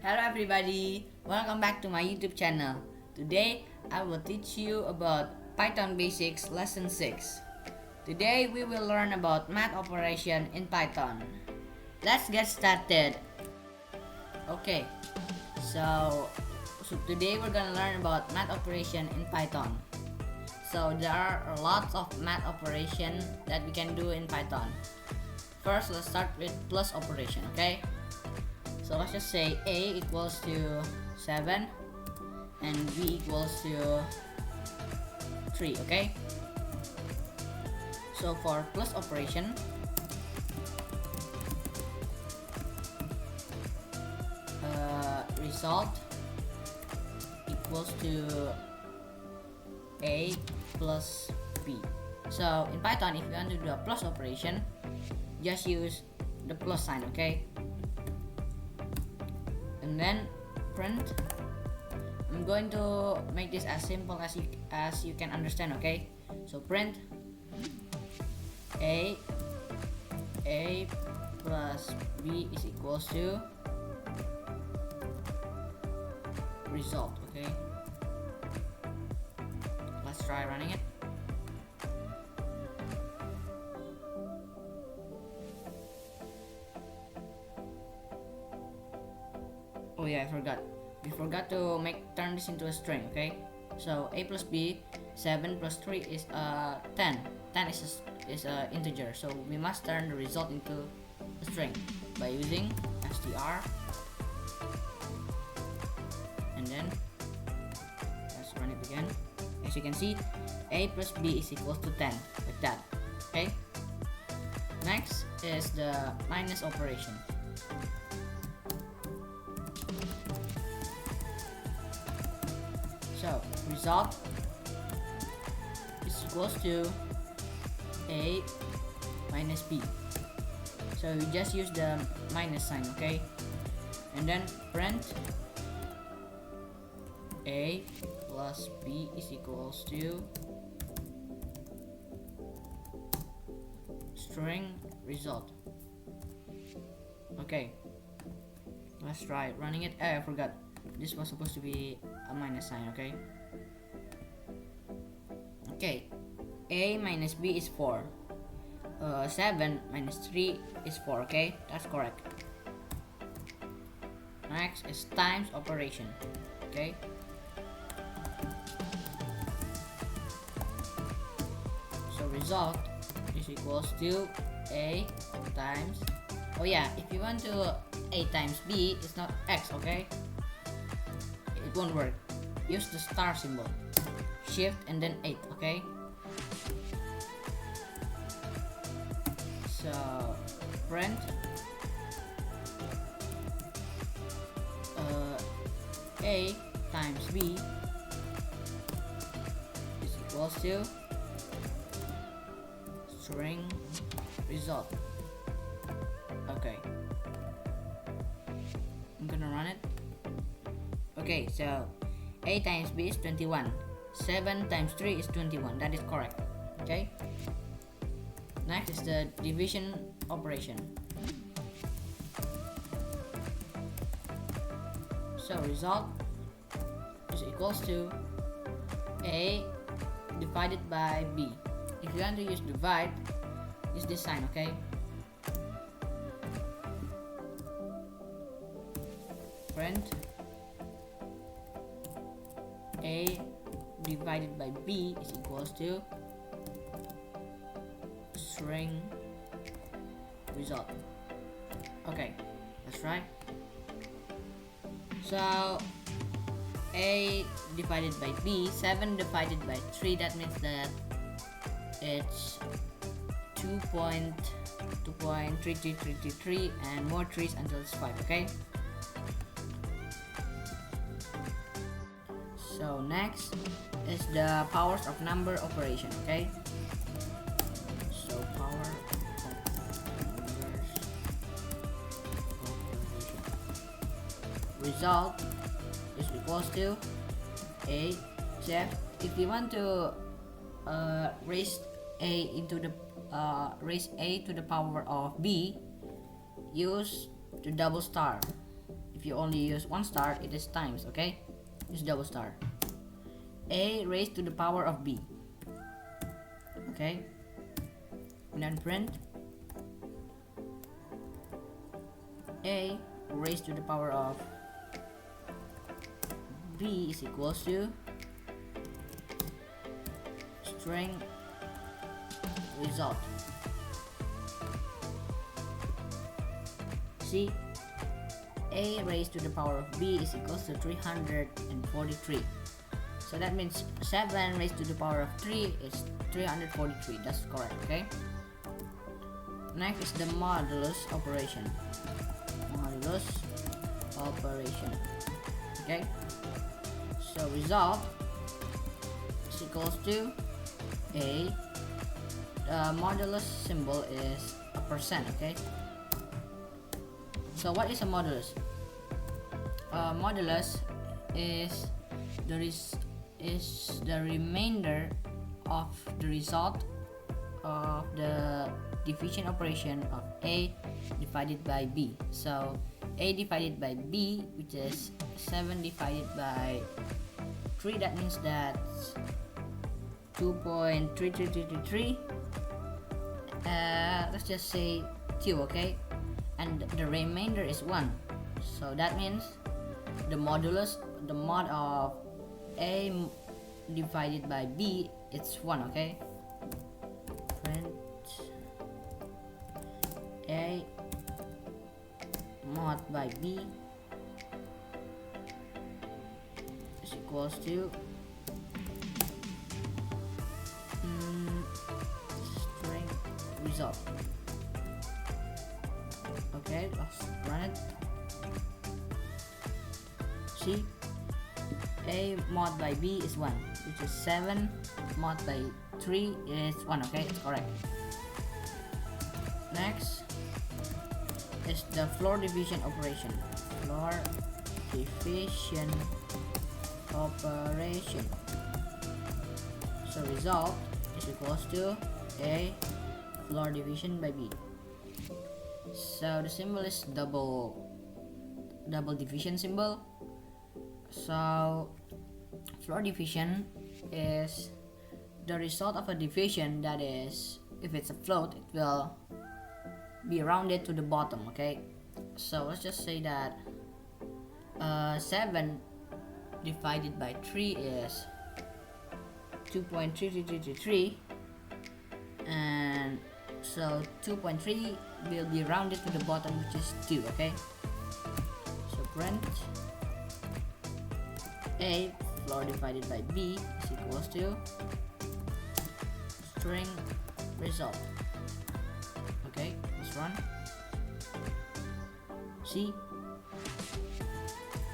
Hello everybody, welcome back to my YouTube channel. Today I will teach you about Python Basics Lesson 6. Today we will learn about math operation in Python. Let's get started. Okay, so today we're gonna learn about math operation in Python. So there are lots of math operation that we can do in Python. First, let's start with plus operation, okay? So let's just say A equals to 7 and B equals to 3, okay? So for plus operation, result equals to A plus B. So in Python, if you want to do a plus operation, just use the plus sign, okay? And then print. I'm going to make this as simple as you can understand, okay? So print A plus B is equals to result, okay? Let's try running it. Oh yeah, I forgot. We forgot to turn this into a string, okay? So A plus B, 7 plus 3 is 10. 10 is a integer, so we must turn the result into a string by using str. And then let's run it again. As you can see, A plus B is equals to 10, like that, okay? Next is the minus operation. So result is equals to A minus B. So we just use the minus sign, okay? And then print A plus B is equals to string result. Okay, let's try running it. I forgot. This was supposed to be a minus sign, okay? Okay, A minus B is 4. 7 minus 3 is 4, okay? That's correct. Next is times operation, okay? So result is equals to A times, oh yeah, if you want to A times B, it's not X, okay? It won't work. Use the star symbol, shift and then 8, okay? So print A times B is equals to string result. Okay, I'm gonna run it. Okay, so A times B is 21. 7 times 3 is 21. That is correct. Okay. Next is the division operation. So result is equals to A divided by B. If you want to use divide, use this sign, okay? Print A divided by B is equals to string result. Okay, let's try. So A divided by B, 7 divided by 3, that means that it's 2.3333 and more 3's until it's 5, okay? So next is the powers of number operation, okay? So power of numbers operation. Result is equals to A. If you want to raise A into the raise A to the power of B, use the double star. If if you only use one star, it is times, okay? Use double star. A raised to the power of B. Okay? And then print A raised to the power of B is equals to string result. See, A raised to the power of B is equals to 343. So that means 7 raised to the power of 3 is 343. That's correct, okay? Next is the modulus operation. Modulus operation. Okay? So result is equals to A. The modulus symbol is a percent, okay? So what is a modulus? Modulus is the remainder of the result of the division operation of A divided by B. So A divided by B, which is 7 divided by 3, that means that's 2.3333. Let's just say 2, okay? And the remainder is 1. So that means the mod of A divided by B, it's 1, okay? Print A mod by B is equals to string result. Okay, let's run it. See, A mod by B is 1, which is 7 mod by 3 is 1, okay, it's correct. Next is the floor division operation. Floor division operation. So result is equals to A floor division by B. So the symbol is double division symbol. So floor division is the result of a division, that is, if it's a float, it will be rounded to the bottom, okay? So let's just say that 7 divided by 3 is 2.3333, and so 2.3 will be rounded to the bottom, which is 2, okay? So print A floor divided by B is equals to string result. Okay, let's run. See,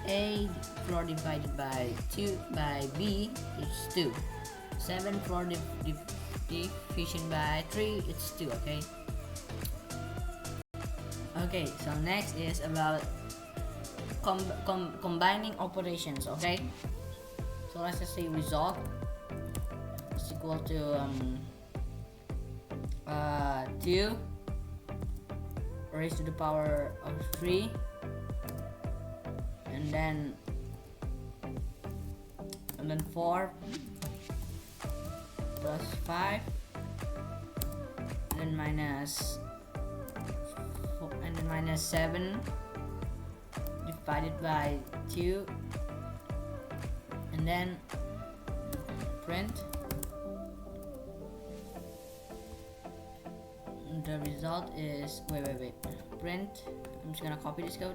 A floor divided by 2 by B is 2. 7 floor division by 3, it's 2, okay? Okay, so next is about combining operations, okay? So let's just say result is equal to 2 raised to the power of 3, and then 4 plus 5, and then minus 7 divided by 2, and then print the result is wait print. I'm just gonna copy this code.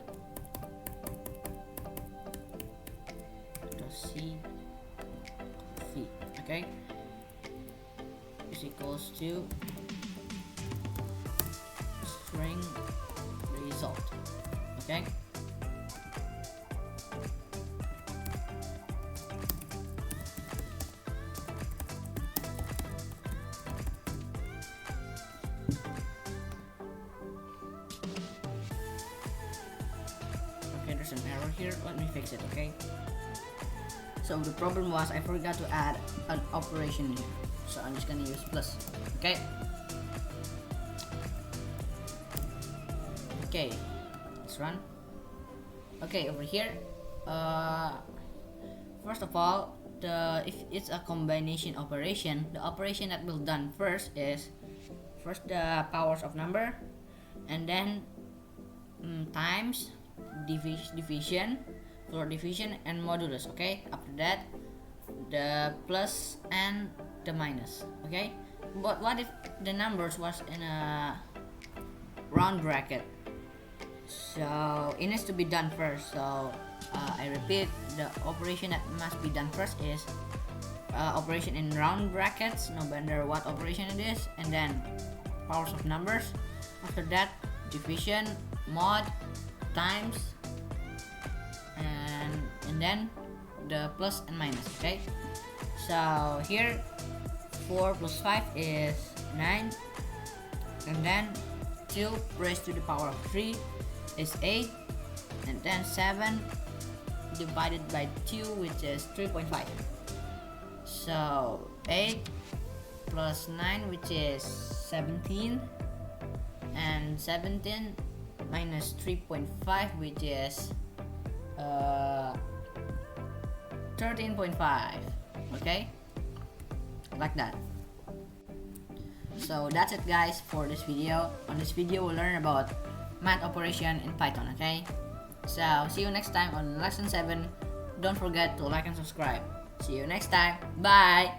C okay, is equals to string result, okay? Okay, there's an error here. Let me fix it, okay? So the problem was I forgot to add an operation here. So I'm just gonna use plus, okay? Okay, let's run. Okay, over here, first of all, if it's a combination operation, the operation that will done first is the powers of number, and then times, division, floor division, and modulus. Okay, after that, the plus and the minus. Okay, but what if the numbers was in a round bracket? So it needs to be done first. So I repeat, the operation that must be done first is operation in round brackets, no matter what operation it is, and then powers of numbers. After that, division, mod, times, and then the plus and minus. Okay, so here 4 plus 5 is 9, and then 2 raised to the power of 3 is 8, and then 7 divided by 2, which is 3.5. So 8 plus 9, which is 17, and 17 minus 3.5, which is 13.5. Okay, like that. So that's it, guys, for this video. On this video, we'll learn about math operation in Python. Okay, so see you next time on lesson 7. Don't forget to like and subscribe. See you next time. Bye.